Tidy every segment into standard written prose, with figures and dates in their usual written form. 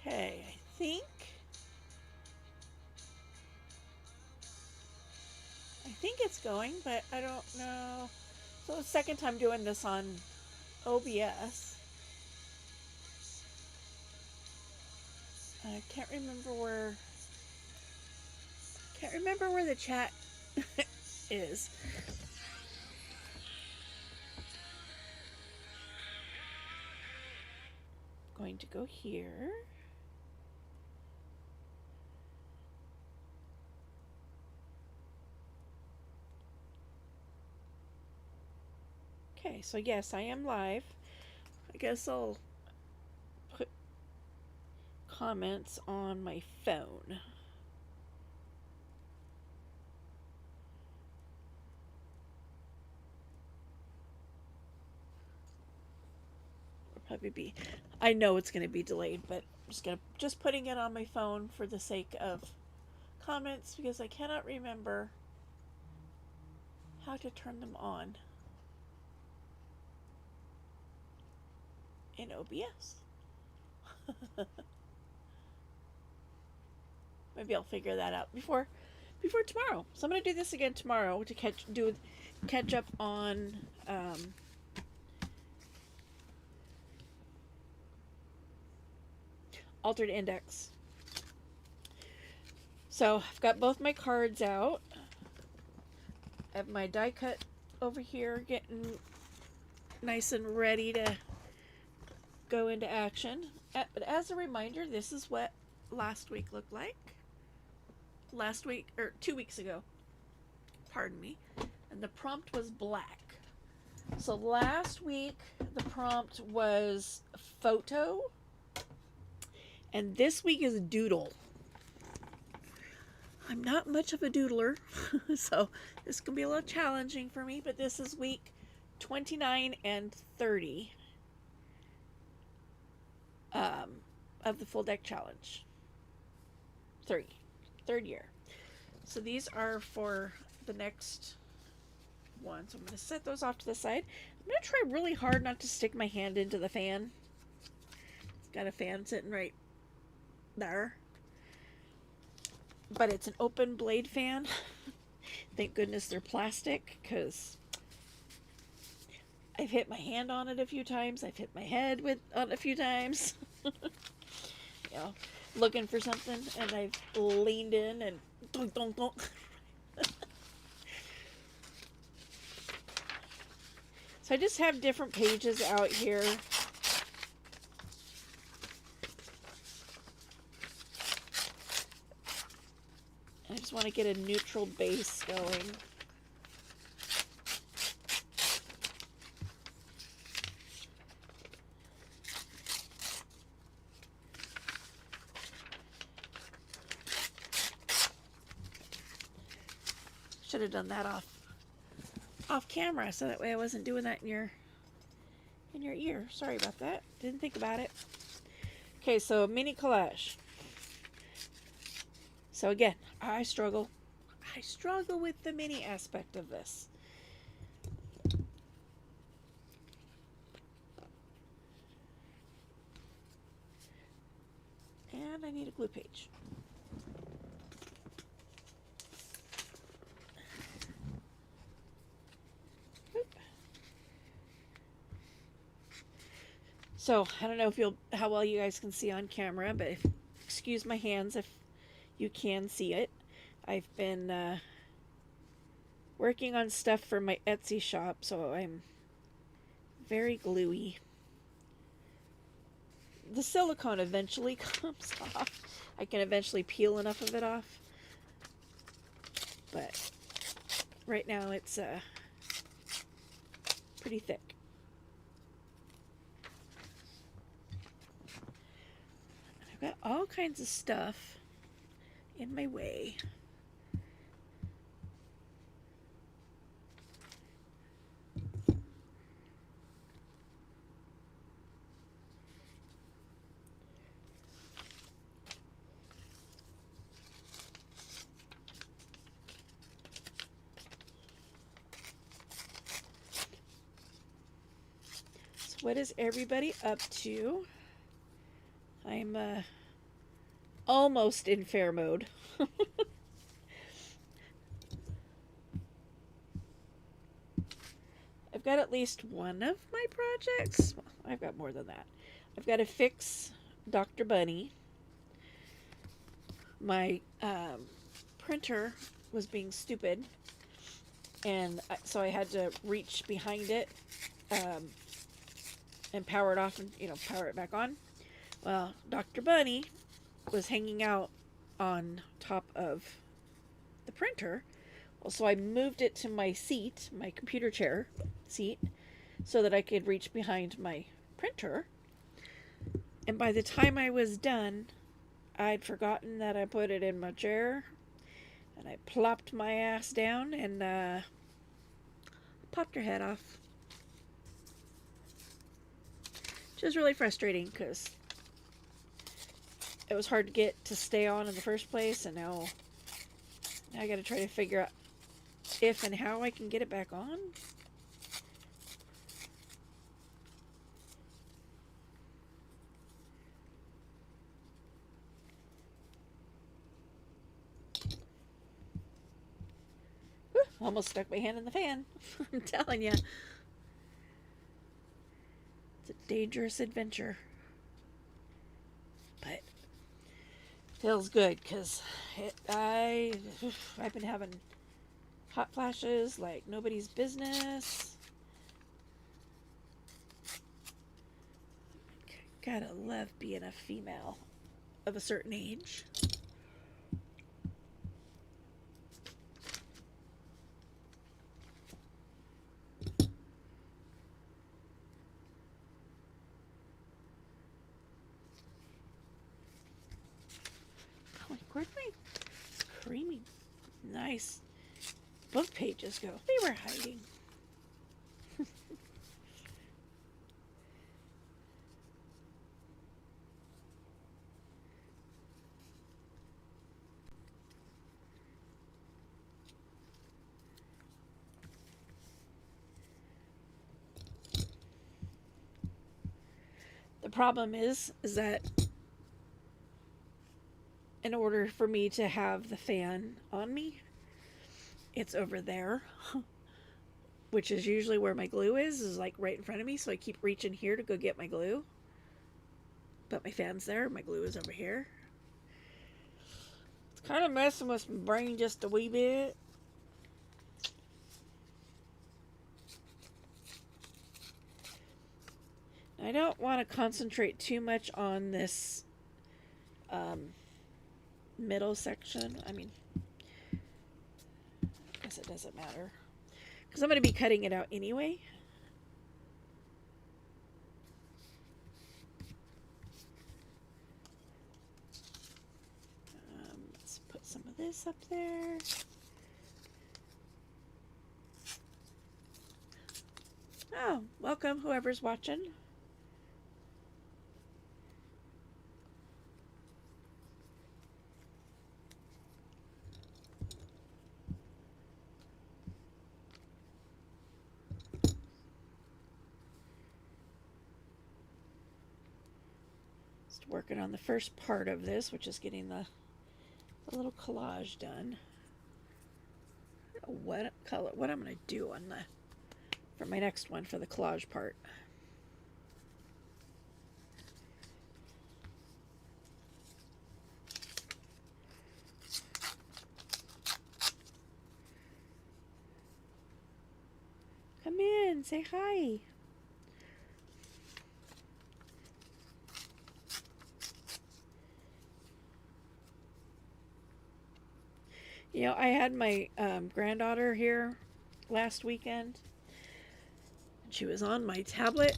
Okay, I think it's going, but I don't know. So the second time doing this on OBS. I can't remember where the chat is. Going to go here. Okay, so yes, I am live. I guess I'll put comments on my phone. Or probably be. I know it's going to be delayed, but I'm just putting it on my phone for the sake of comments because I cannot remember how to turn them on in OBS. Maybe I'll figure that out before tomorrow. So I'm gonna do this again tomorrow to catch up on Altered Index. So I've got both my cards out. I have my die cut over here getting nice and ready to go into action. But as a reminder, this is what last week looked like. Last week, or 2 weeks ago, pardon me. And the prompt was black. So last week, the prompt was photo. And this week is doodle. I'm not much of a doodler, so this can be a little challenging for me, but this is week 29 and 30 of the full deck challenge. Third year. So these are for the next one. So I'm going to set those off to the side. I'm going to try really hard not to stick my hand into the fan. It's got a fan sitting right there. But it's an open blade fan. Thank goodness they're plastic, because I've hit my hand on it a few times. I've hit my head on it a few times. You know, looking for something, and I've leaned in and donk, donk, donk. So I just have different pages out here. I just want to get a neutral base going. Should have done that off camera, so that way I wasn't doing that in your ear. Sorry about that. Didn't think about it. Okay, so mini collage. So again, I struggle with the mini aspect of this. And I need a glue page. So I don't know how well you guys can see on camera, but excuse my hands if you can see it. I've been working on stuff for my Etsy shop, so I'm very gluey. The silicone eventually comes off. I can eventually peel enough of it off. But right now it's pretty thick. I've got all kinds of stuff in my way. So what is everybody up to? I'm almost in fair mode. I've got at least one of my projects. Well, I've got more than that. I've got to fix Dr. Bunny. My printer was being stupid, and so I had to reach behind it and power it off and, power it back on. Well, Dr. Bunny was hanging out on top of the printer. Well, so I moved it to my seat, my computer chair seat, so that I could reach behind my printer. And by the time I was done, I'd forgotten that I put it in my chair, and I plopped my ass down and popped her head off. Which was really frustrating because it was hard to get to stay on in the first place, and now I gotta try to figure out if and how I can get it back on. Whew, almost stuck my hand in the fan. I'm telling you. It's a dangerous adventure. But feels good because I've been having hot flashes like nobody's business. Gotta love being a female of a certain age. Oh, where'd my creamy, nice book pages go? They were hiding. The problem is that in order for me to have the fan on me, it's over there, which is usually where my glue is like right in front of me, so I keep reaching here to go get my glue. But my fan's there, my glue is over here. It's kind of messing with my brain just a wee bit. I don't want to concentrate too much on this middle section. I mean, I guess it doesn't matter, because I'm going to be cutting it out anyway. Let's put some of this up there. Oh, welcome whoever's watching. Working on the first part of this, which is getting the little collage done. I don't know what color, what I'm going to do on for my next one for the collage part. Come in, say hi. You know, I had my granddaughter here last weekend. She was on my tablet,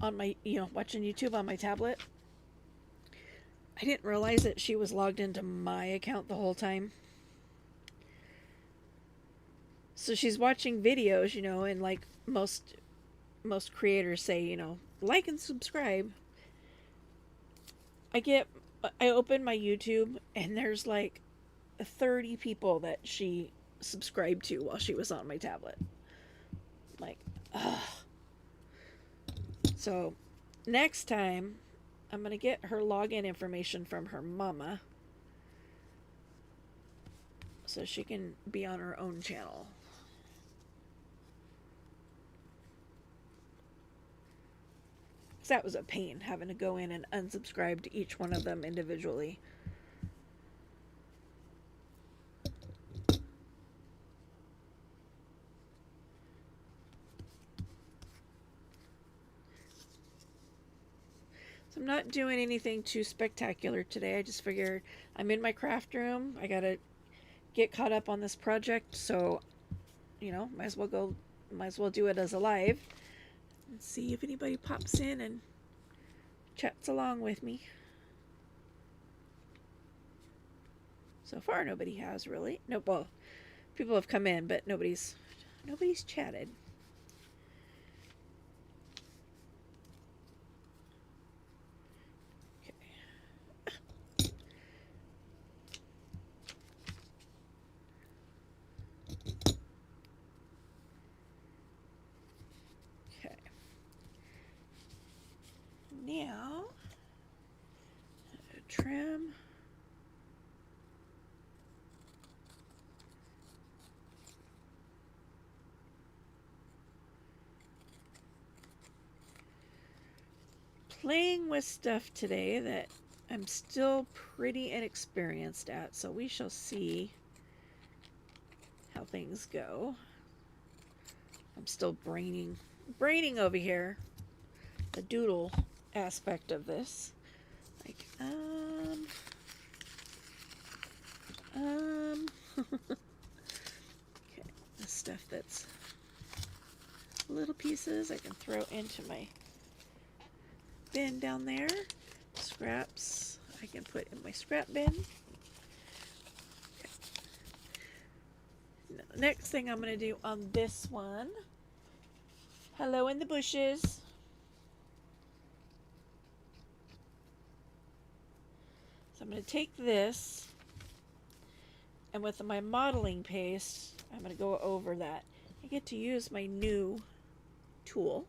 on my, watching YouTube on my tablet. I didn't realize that she was logged into my account the whole time. So she's watching videos, and like most creators say, like and subscribe. I open my YouTube and there's like 30 people that she subscribed to while she was on my tablet. Like, ugh. So next time I'm going to get her login information from her mama so she can be on her own channel. Because that was a pain, having to go in and unsubscribe to each one of them individually. So I'm not doing anything too spectacular today. I just figured I'm in my craft room. I gotta get caught up on this project, so you know, might as well do it as a live and see if anybody pops in and chats along with me. So far nobody has really. Nope, well, people have come in, but nobody's chatted. Now, trim. Playing with stuff today that I'm still pretty inexperienced at, so we shall see how things go. I'm still braining over here the doodle aspect of this. Like, okay, the stuff that's little pieces I can throw into my bin down there. Scraps I can put in my scrap bin. Okay. Next thing I'm going to do on this one, hello in the bushes. So I'm going to take this, and with my modeling paste, I'm going to go over that. I get to use my new tool.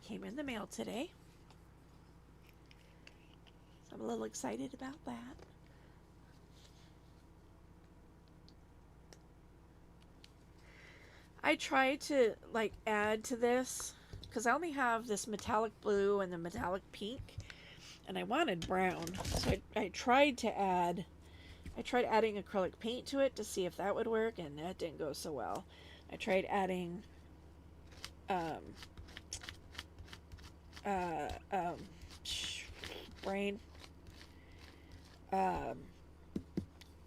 Came in the mail today. So I'm a little excited about that. I tried to like add to this because I only have this metallic blue and the metallic pink, and I wanted brown. So I tried adding acrylic paint to it to see if that would work, and that didn't go so well. I tried adding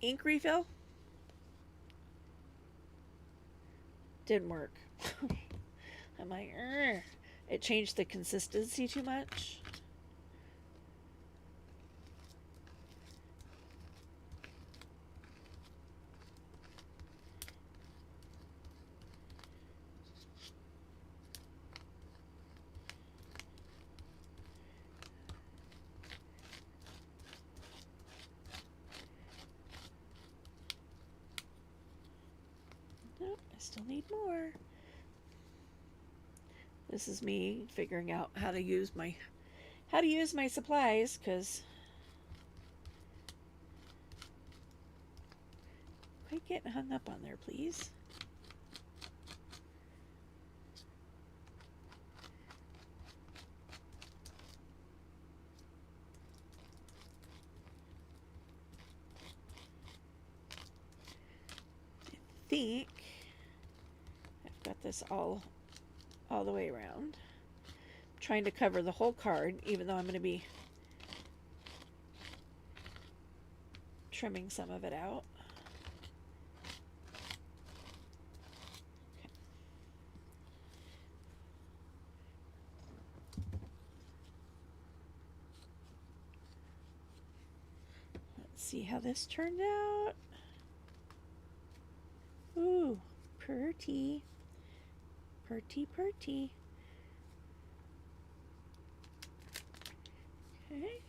ink refill. Didn't work. I'm like, it changed the consistency too much. Nope, I still need more. This is me figuring out how to use my supplies, because quite getting hung up on there, please. I think I've got this all the way around. I'm trying to cover the whole card, even though I'm going to be trimming some of it out. Okay. Let's see how this turned out. Ooh, pretty. Pretty, pretty. Okay.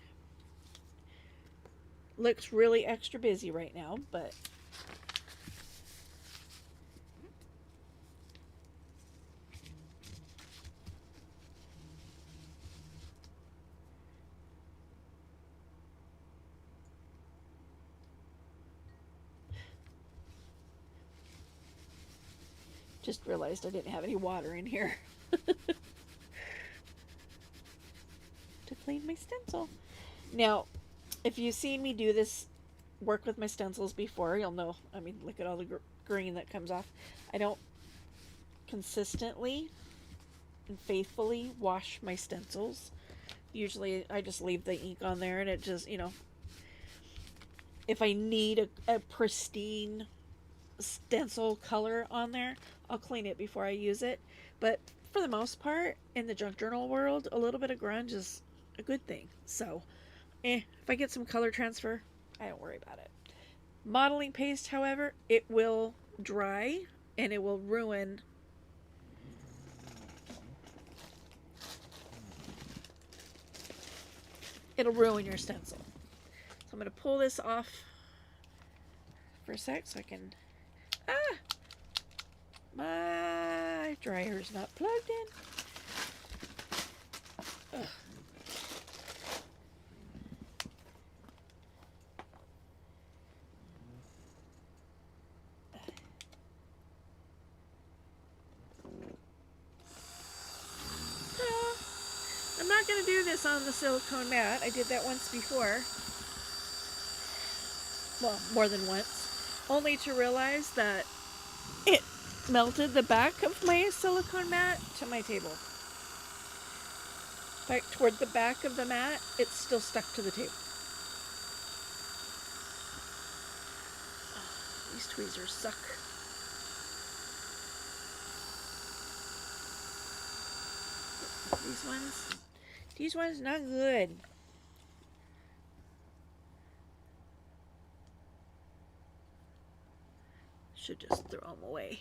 Looks really extra busy right now, but Just realized I didn't have any water in here to clean my stencil. Now, if you've seen me do this work with my stencils before, you'll know. I mean, look at all the green that comes off. I don't consistently and faithfully wash my stencils. Usually I just leave the ink on there, and it just, if I need a pristine stencil color on there, I'll clean it before I use it. But for the most part, in the junk journal world, a little bit of grunge is a good thing. So, if I get some color transfer, I don't worry about it. Modeling paste, however, it will dry and it will ruin your stencil. So I'm going to pull this off for a sec so I can... My dryer is not plugged in. Ugh. I'm not going to do this on the silicone mat. I did that once before. Well, more than once. Only to realize that it melted the back of my silicone mat to my table. In fact, toward the back of the mat, it's still stuck to the table. Oh, these tweezers suck. These ones not good. Should just throw them away.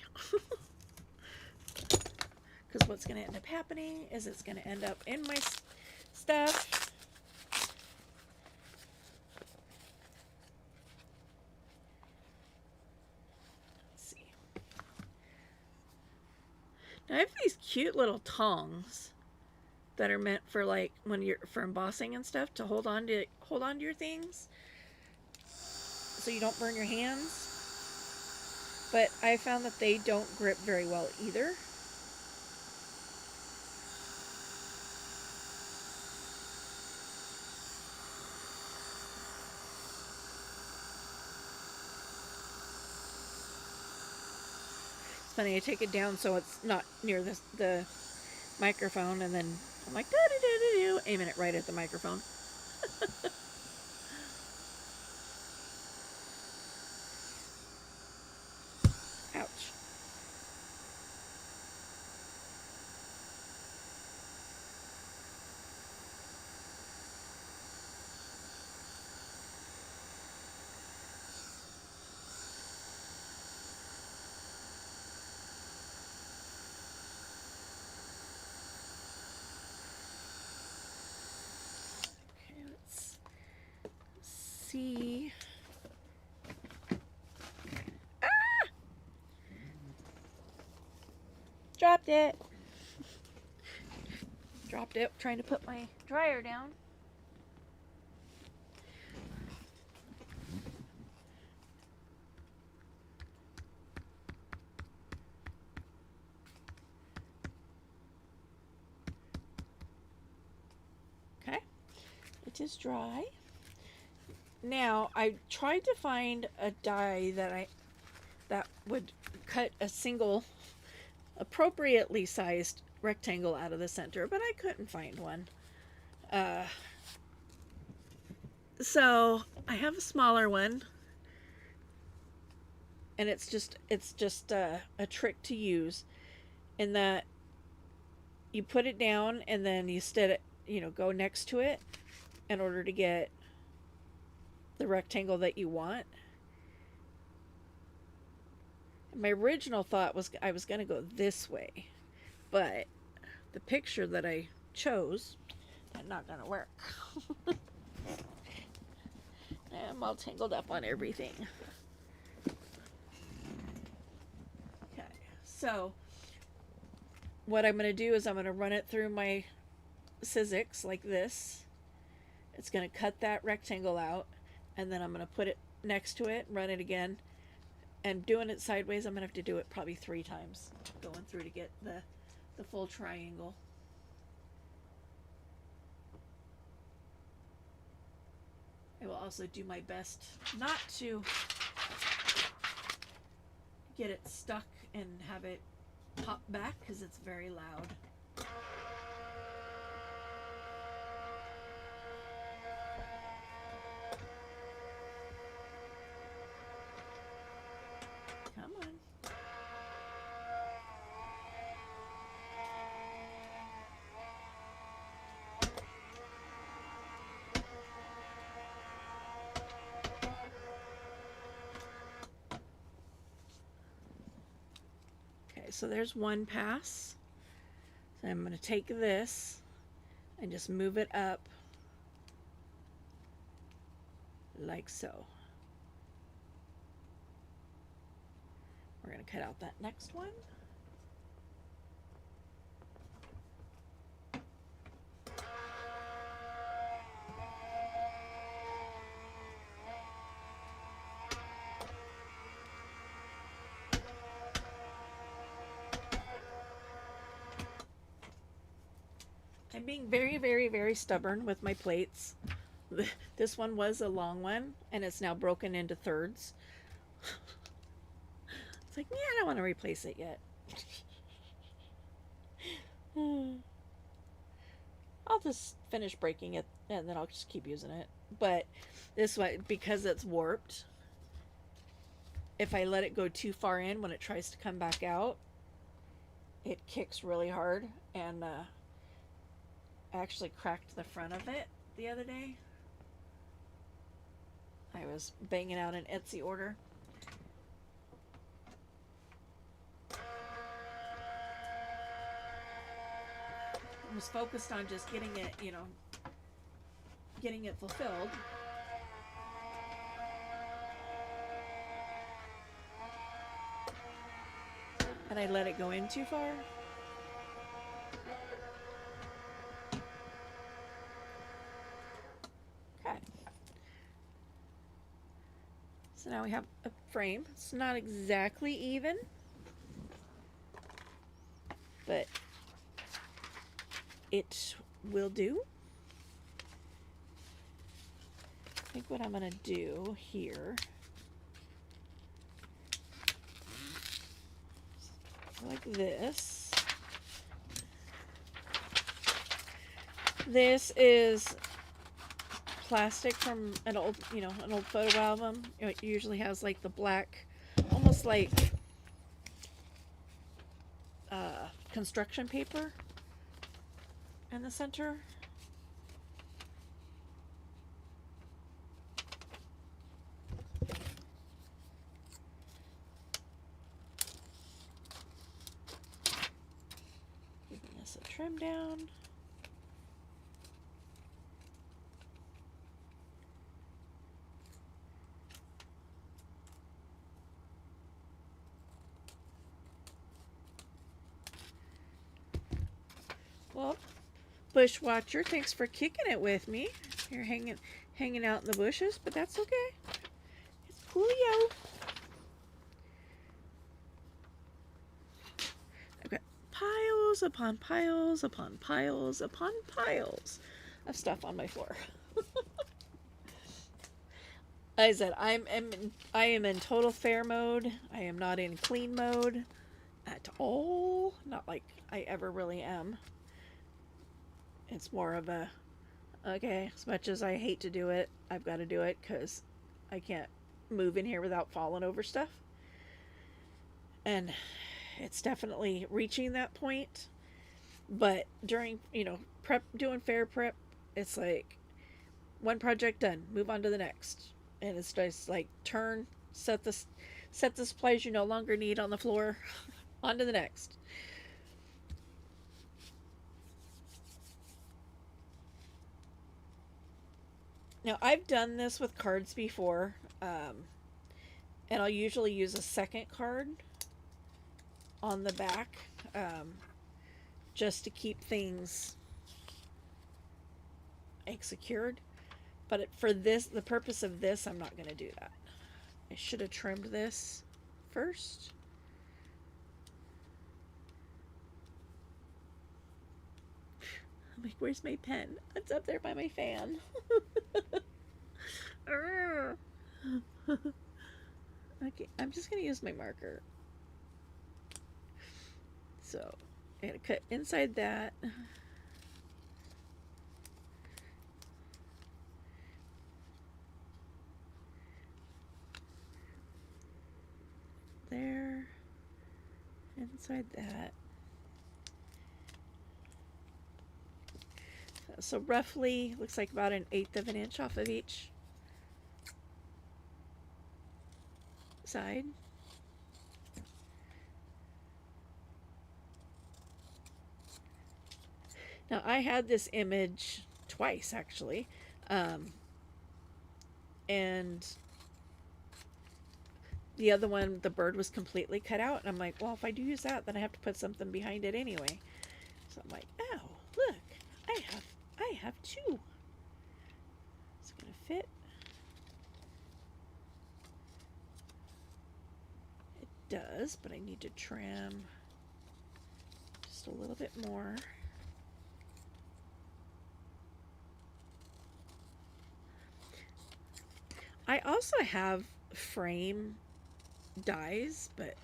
Because what's going to end up happening is it's going to end up in my stuff. Let's see. Now I have these cute little tongs that are meant for like when you're for embossing and stuff, to hold on to your things so you don't burn your hands. But I found that they don't grip very well either. It's funny, I take it down so it's not near the microphone, and then I'm like, da-da-da-da-da, aiming it right at the microphone. Ouch. Okay, let's see. Dropped it. Dropped it trying to put my dryer down. Okay, it is dry. Now I tried to find a die that would cut a single appropriately sized rectangle out of the center, but I couldn't find one. So I have a smaller one, and it's just a trick to use, in that you put it down and then you go next to it in order to get the rectangle that you want. My original thought was I was going to go this way, but the picture that I chose is not going to work. I'm all tangled up on everything. Okay, so what I'm going to do is I'm going to run it through my Sizzix like this. It's going to cut that rectangle out, and then I'm going to put it next to it, run it again, And doing it sideways, I'm gonna have to do it probably 3 times, going through to get the full triangle. I will also do my best not to get it stuck and have it pop back because it's very loud. Come on. Okay, so there's one pass. So I'm going to take this and just move it up like so. We're going to cut out that next one. I'm being very, very, very stubborn with my plates. This one was a long one, and it's now broken into thirds. It's like, yeah, I don't want to replace it yet. I'll just finish breaking it, and then I'll just keep using it. But this one, because it's warped, if I let it go too far in when it tries to come back out, it kicks really hard, and I actually cracked the front of it the other day. I was banging out an Etsy order. I was focused on just getting it, getting it fulfilled. And I let it go in too far. Okay. So now we have a frame. It's not exactly even, but it will do. I think what I'm going to do here, like this. This is plastic from an old, an old photo album. It usually has like the black, almost like construction paper in the center. Giving this a trim down. Well, Bushwatcher, thanks for kicking it with me. You're hanging out in the bushes, but that's okay. It's coolio. I've got piles upon piles upon piles upon piles of stuff on my floor. I said I am in total fair mode. I am not in clean mode at all. Not like I ever really am. It's more of a, okay, as much as I hate to do it, I've got to do it because I can't move in here without falling over stuff. And it's definitely reaching that point. But during, prep, doing fair prep, it's like one project done, move on to the next. And it's just like turn, set the supplies you no longer need on the floor, on to the next. Now, I've done this with cards before, and I'll usually use a second card on the back, just to keep things secured. But for this, the purpose of this, I'm not going to do that. I should have trimmed this first. I'm like, where's my pen? It's up there by my fan. Okay, I'm just going to use my marker. So, I'm going to cut inside that. There. Inside that. So roughly, looks like about 1/8 of an inch off of each side. Now I had this image twice actually, and the other one, the bird was completely cut out, and I'm like, well, if I do use that, then I have to put something behind it anyway. So I'm like, oh, look, I have two. It's gonna fit. It does, but I need to trim just a little bit more. I also have frame dies, but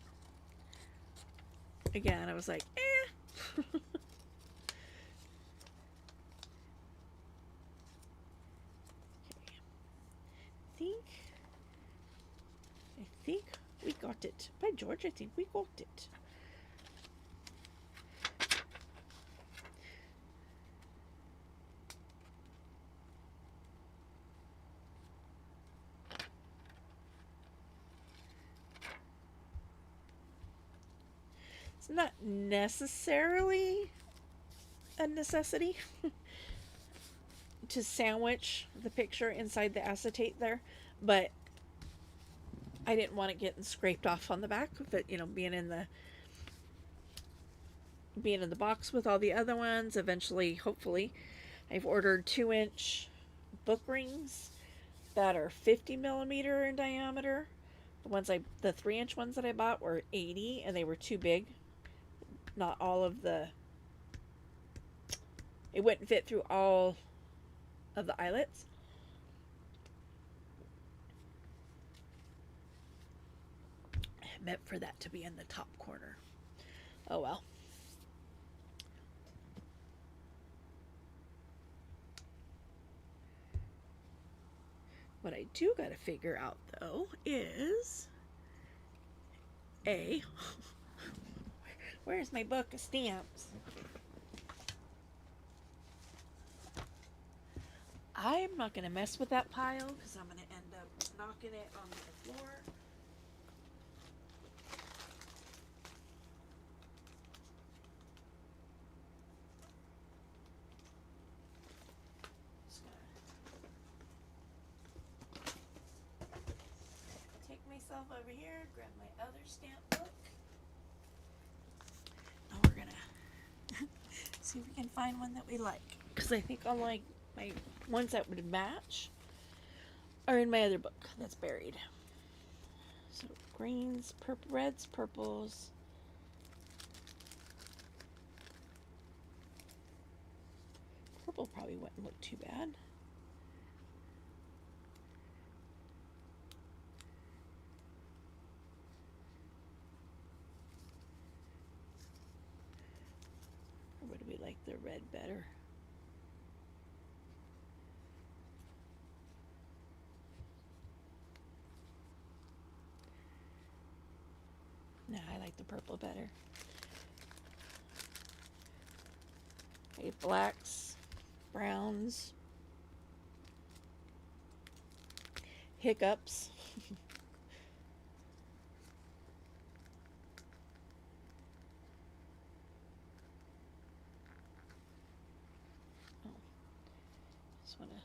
again, I was like, eh. I think we got it. By George, I think we got it. It's not necessarily a necessity to sandwich the picture inside the acetate there, but I didn't want it getting scraped off on the back of it, you know, being in the box with all the other ones. Eventually, hopefully, I've ordered 2-inch book rings that are 50 millimeter in diameter. The 3-inch ones that I bought were 80, and they were too big. Not all of it wouldn't fit through all of the eyelets. I meant for that to be in the top corner. Oh well. What I do gotta figure out though is where's my book of stamps? I'm not gonna mess with that pile because I'm gonna end up knocking it on the floor. Take myself over here, grab my other stamp book. Now we're gonna see if we can find one that we like, because I think I'll like my ones that would match are in my other book that's buried. So greens, reds, purples. Purple probably wouldn't look too bad. Or would we like the red better? No, I like the purple better. Okay, blacks, browns, hiccups. Oh, just want to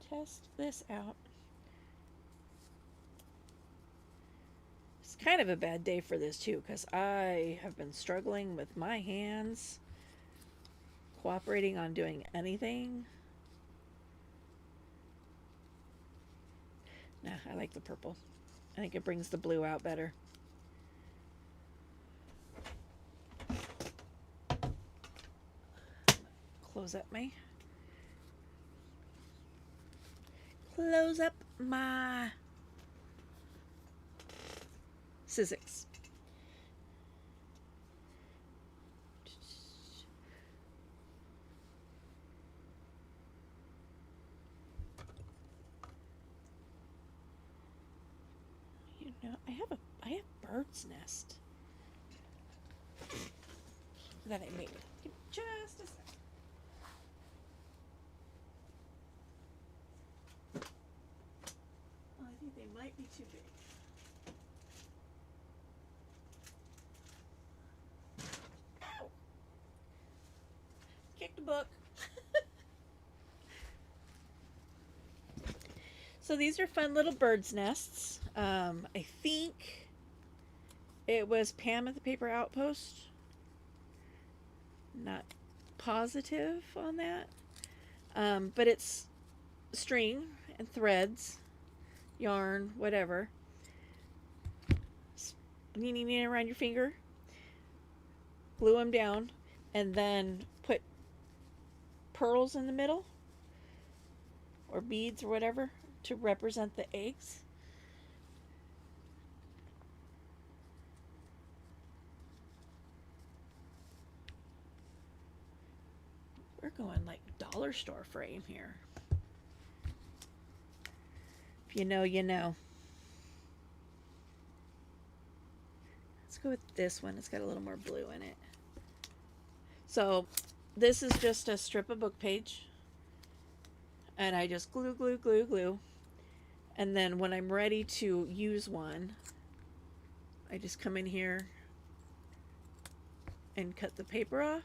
test this out. It's kind of a bad day for this too, because I have been struggling with my hands cooperating on doing anything. Nah, I like the purple. I think it brings the blue out better. Close up my Sizzix. You know, I have bird's nest that I made. Just a second. I think they might be too big. Ow! Kicked a book. So these are fun little bird's nests. I think it was Pam at the Paper Outpost. Not positive on that. But it's string and threads, yarn, whatever. Kneading around your finger. Glue them down. And then put pearls in the middle. Or beads or whatever to represent the eggs. We're going like dollar store frame here. If you know, you know. Let's go with this one. It's got a little more blue in it. So this is just a strip of book page. And I just glue, glue, glue, glue. And then when I'm ready to use one, I just come in here and cut the paper off.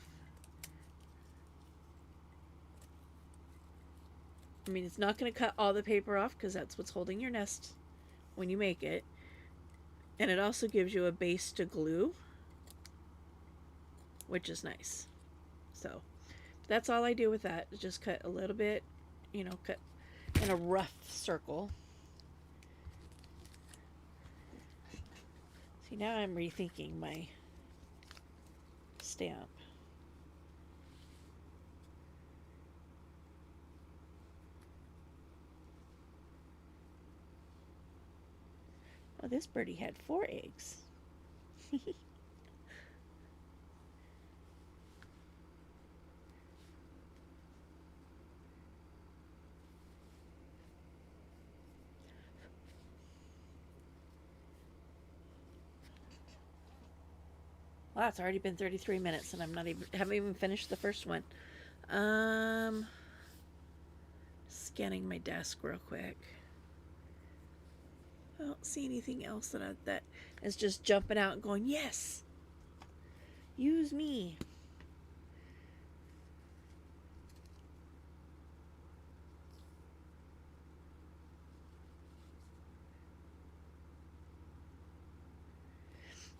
I mean, it's not going to cut all the paper off because that's what's holding your nest when you make it. And it also gives you a base to glue, which is nice. So that's all I do with that. Just cut a little bit, you know, cut in a rough circle. See, now I'm rethinking my stamp. Oh, this birdie had 4 eggs. Wow, it's already been 33 minutes and haven't even finished the first one. Scanning my desk real quick. I don't see anything else that is just jumping out and going, yes, use me.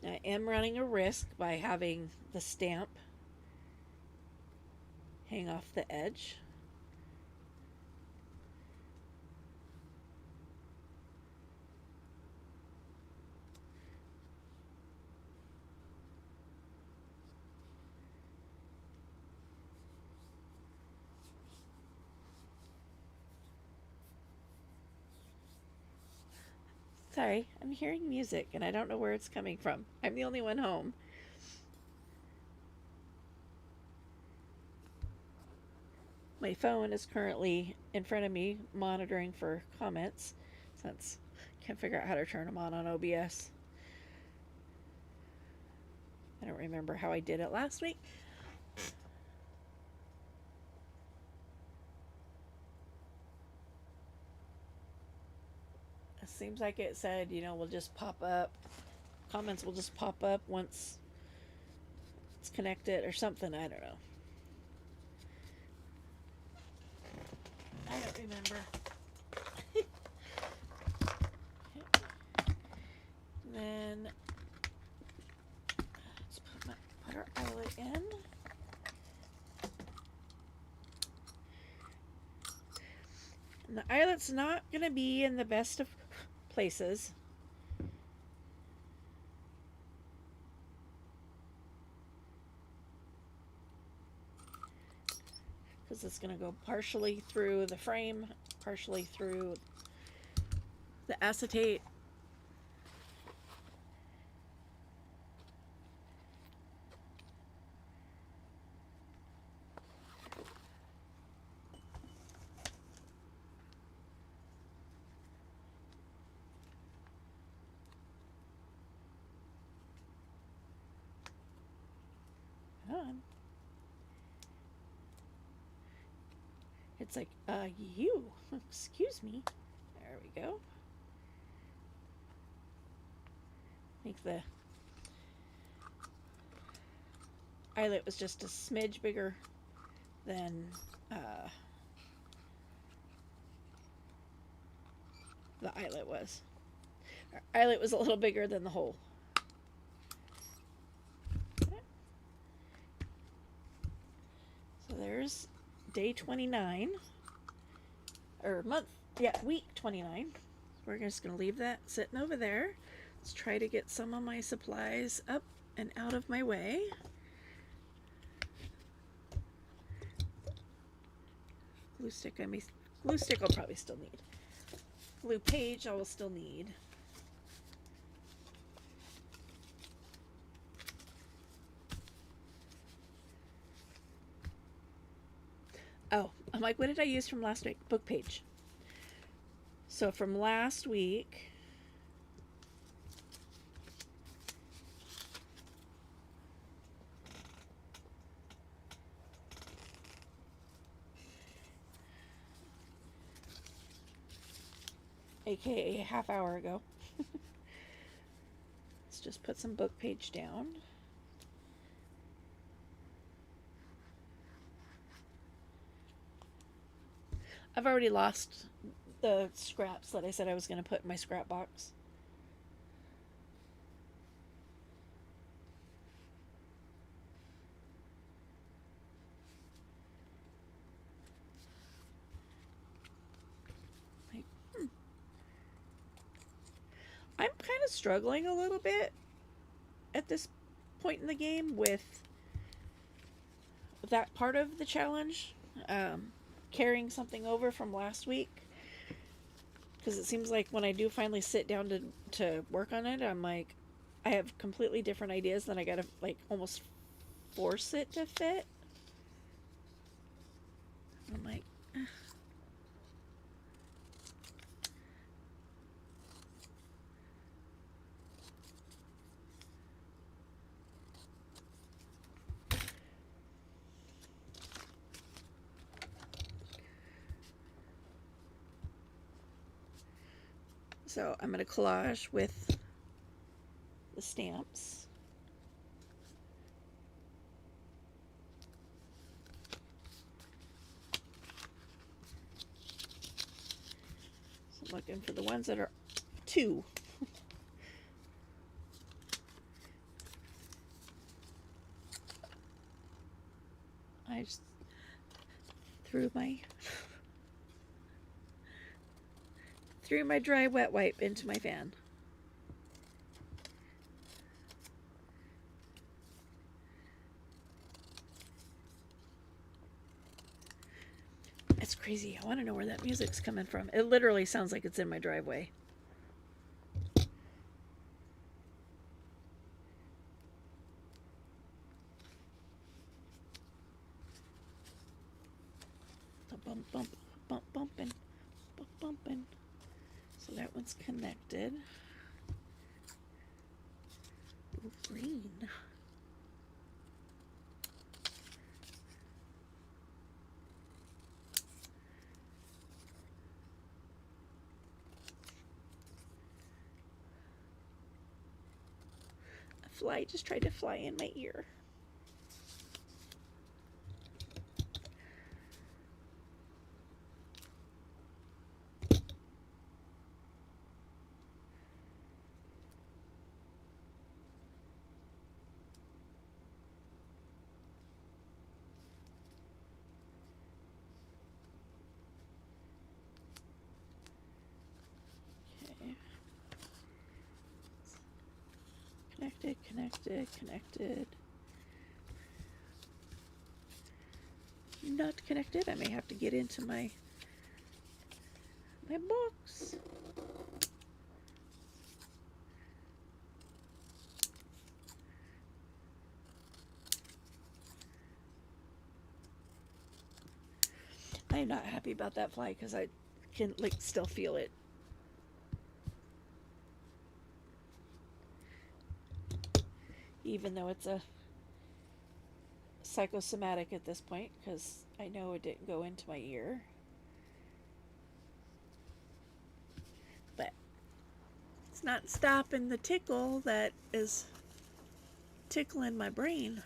I am running a risk by having the stamp hang off the edge. Sorry, I'm hearing music and I don't know where it's coming from. I'm the only one home. My phone is currently in front of me monitoring for comments since I can't figure out how to turn them on OBS. I don't remember how I did it last week. It seems like it said, you know, will just pop up. Comments will just pop up once it's connected or something. I don't know. I don't remember. Then let's put our eyelet in. And The eyelet's not going to be in the best of places. Because it's going to go partially through the frame, partially through the acetate. On. It's like, you, excuse me. There we go. Make the eyelet was just a smidge bigger than the eyelet was. Our eyelet was a little bigger than the hole. So there's day 29, or month, yeah, week 29. We're just going to leave that sitting over there. Let's try to get some of my supplies up and out of my way. Glue stick I'll probably still need. Glue page I will still need. Oh, I'm like, what did I use from last week? Book page. So from last week, aka a half hour ago. Let's just put some book page down. I've already lost the scraps that I said I was going to put in my scrap box. I'm kind of struggling a little bit at this point in the game with that part of the challenge. Carrying something over from last week, because it seems like when I do finally sit down to work on it, I'm like, I have completely different ideas, then I gotta like almost force it to fit. I'm like, ugh. So I'm going to collage with the stamps. So I'm looking for the ones that are 2. I just threw my dry wet wipe into my fan. It's crazy. I want to know where that music's coming from. It literally sounds like it's in my driveway. Bump, bump, bump, bumping, bump, bumping. So that one's connected. Ooh, green. A fly just tried to fly in my ear. Connected, connected, connected. Not connected. I may have to get into my box. I'm not happy about that fly because I can like still feel it. Even though it's a psychosomatic at this point, because I know it didn't go into my ear. But it's not stopping the tickle that is tickling my brain.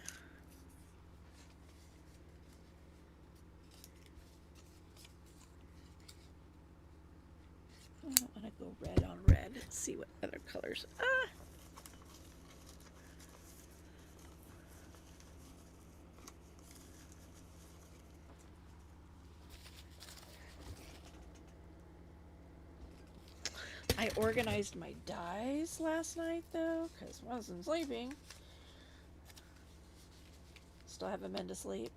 I don't want to go red on red. Let's see what other colors. I organized my dyes last night though, because I wasn't sleeping. Still haven't been to sleep.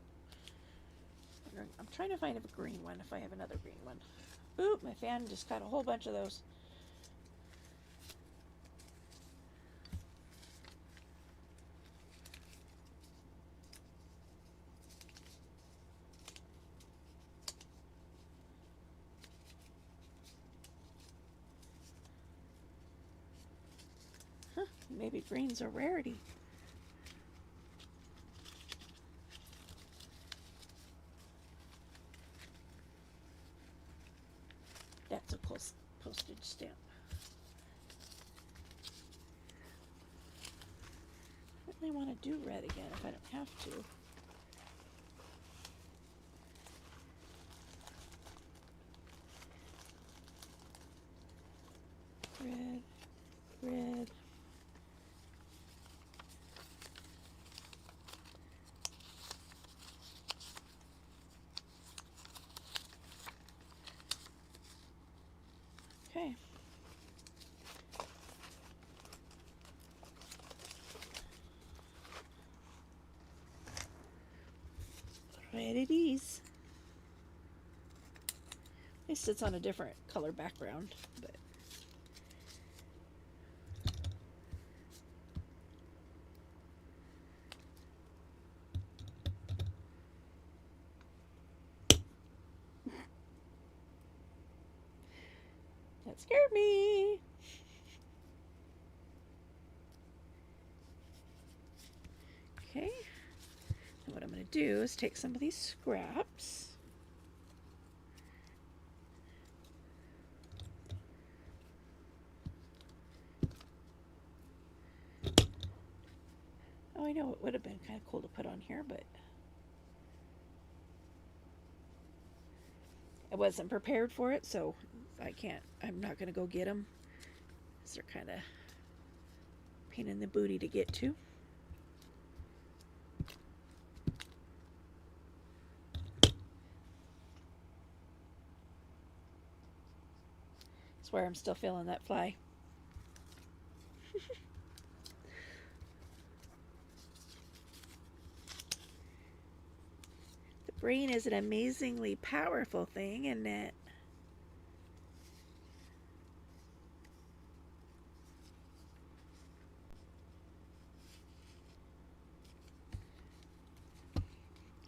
I'm trying to find a green one if I have another green one. Oop, my fan just got a whole bunch of those. Huh, maybe green's a rarity. That's a postage stamp. I really want to do red again if I don't have to. Red, red. Okay. Red it is. At least it's on a different color background, but that scared me. Okay. And what I'm going to do is take some of these scraps. Oh, I know it would have been kind of cool to put on here, but I wasn't prepared for it, so I'm not going to go get them. Because they're kind of pain in the booty to get to. Swear I'm still feeling that fly. The brain is an amazingly powerful thing, isn't it?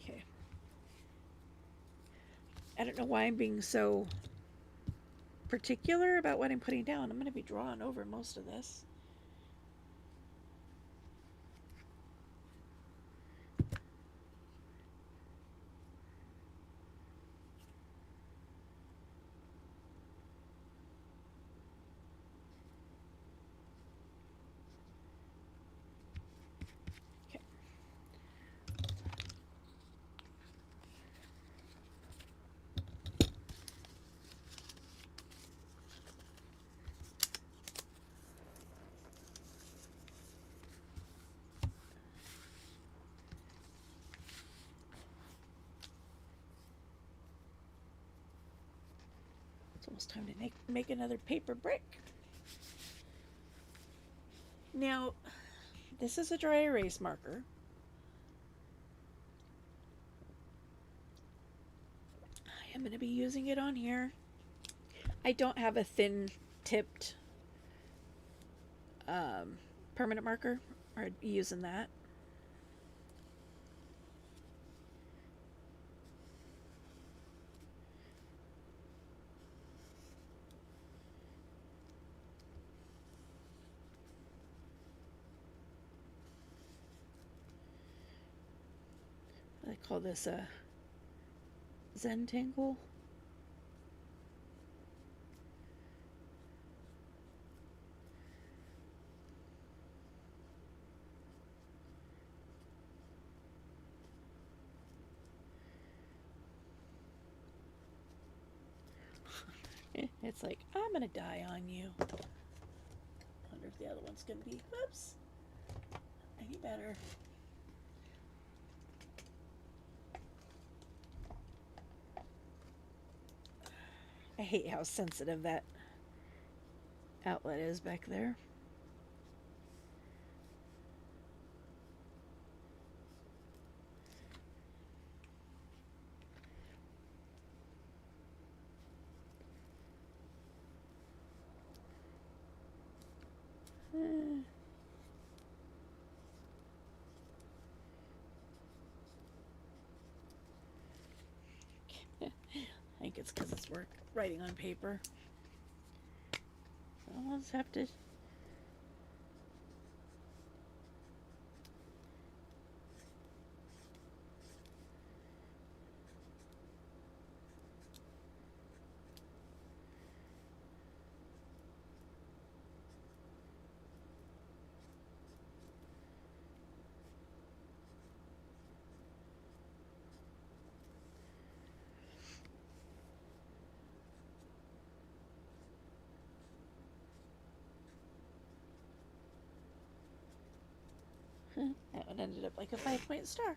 Okay. I don't know why I'm being so particular about what I'm putting down. I'm going to be drawing over most of this. It's almost time to make another paper brick. Now, This is a dry erase marker. I am going to be using it on here. I don't have a thin tipped permanent marker, or I'd be using that. I call this a Zentangle. It's like, I'm gonna die on you. Wonder if the other one's gonna be, whoops, any better. I hate how sensitive that outlet is back there. I think it's because it's writing on paper. I'll just have to. That one ended up like a 5-point star.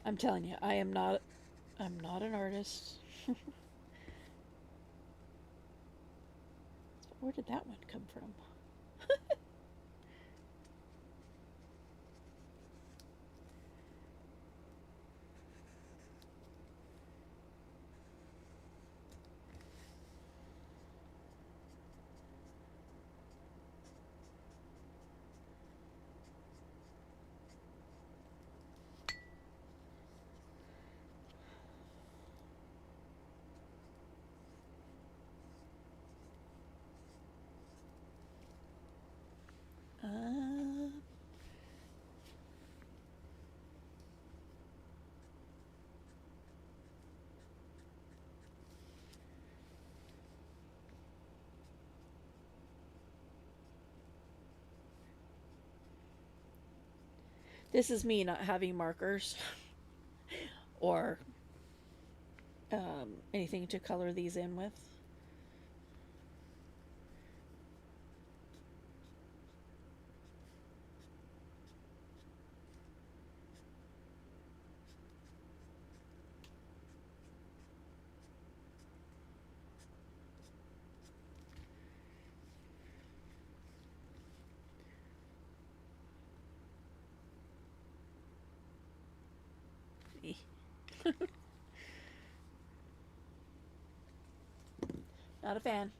I'm telling you, I'm not an artist. Where did that one come from? This is me not having markers or anything to color these in with. Not a fan.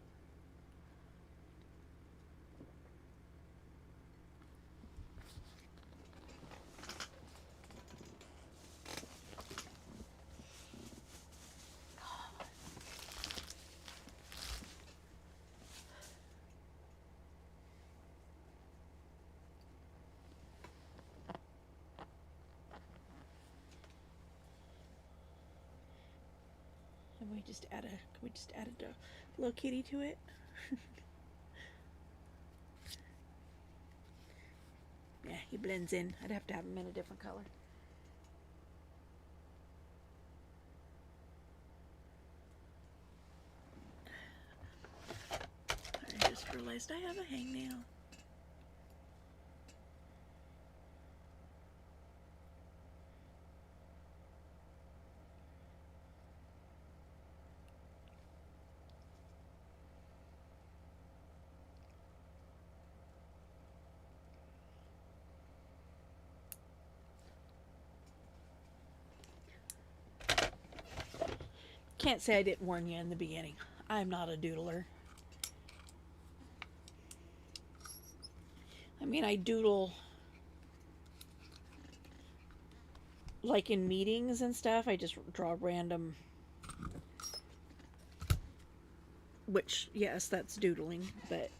Can we just add a little kitty to it? Yeah, he blends in. I'd have to have him in a different color. realized I have a hangnail. Can't say I didn't warn you in the beginning. I'm not a doodler. I mean, I doodle like in meetings and stuff. I just draw random, which, yes, that's doodling, but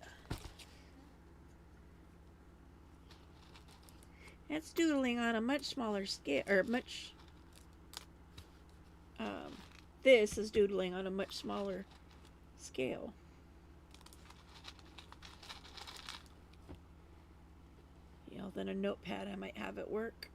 it's doodling on a much smaller scale, or much, this is doodling on a much smaller scale. You know, than a notepad I might have at work.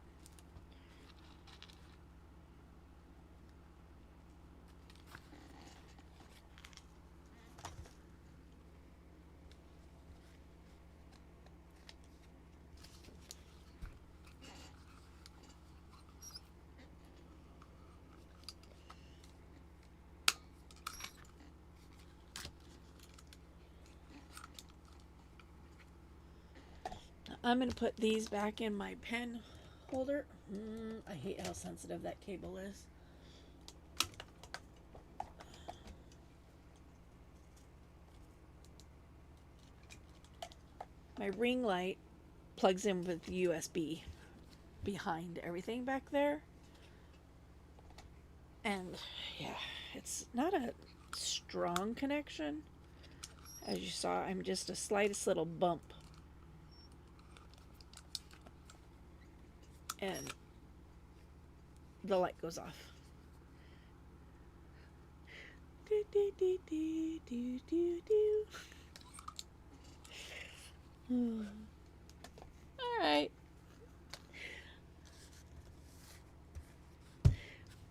I'm going to put these back in my pen holder. I hate how sensitive that cable is. My ring light plugs in with USB behind everything back there. And yeah, it's not a strong connection. As you saw, I'm just a slightest little bump. And the light goes off. Do, do, do, do, do, do, do. All right.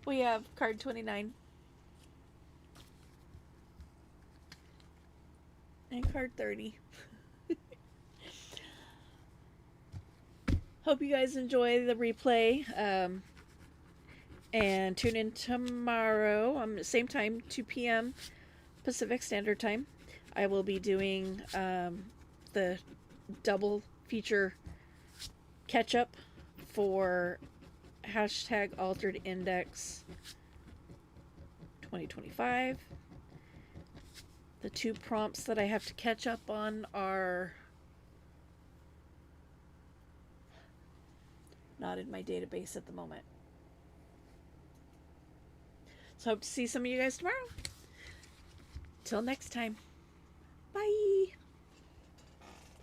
We have card 29 and card 30. Hope you guys enjoy the replay. And tune in tomorrow, same time, 2 p.m. Pacific Standard Time. I will be doing the double feature catch-up for hashtag Altered Index 2025. The 2 prompts that I have to catch up on are not in my database at the moment. So hope to see some of you guys tomorrow. Till next time.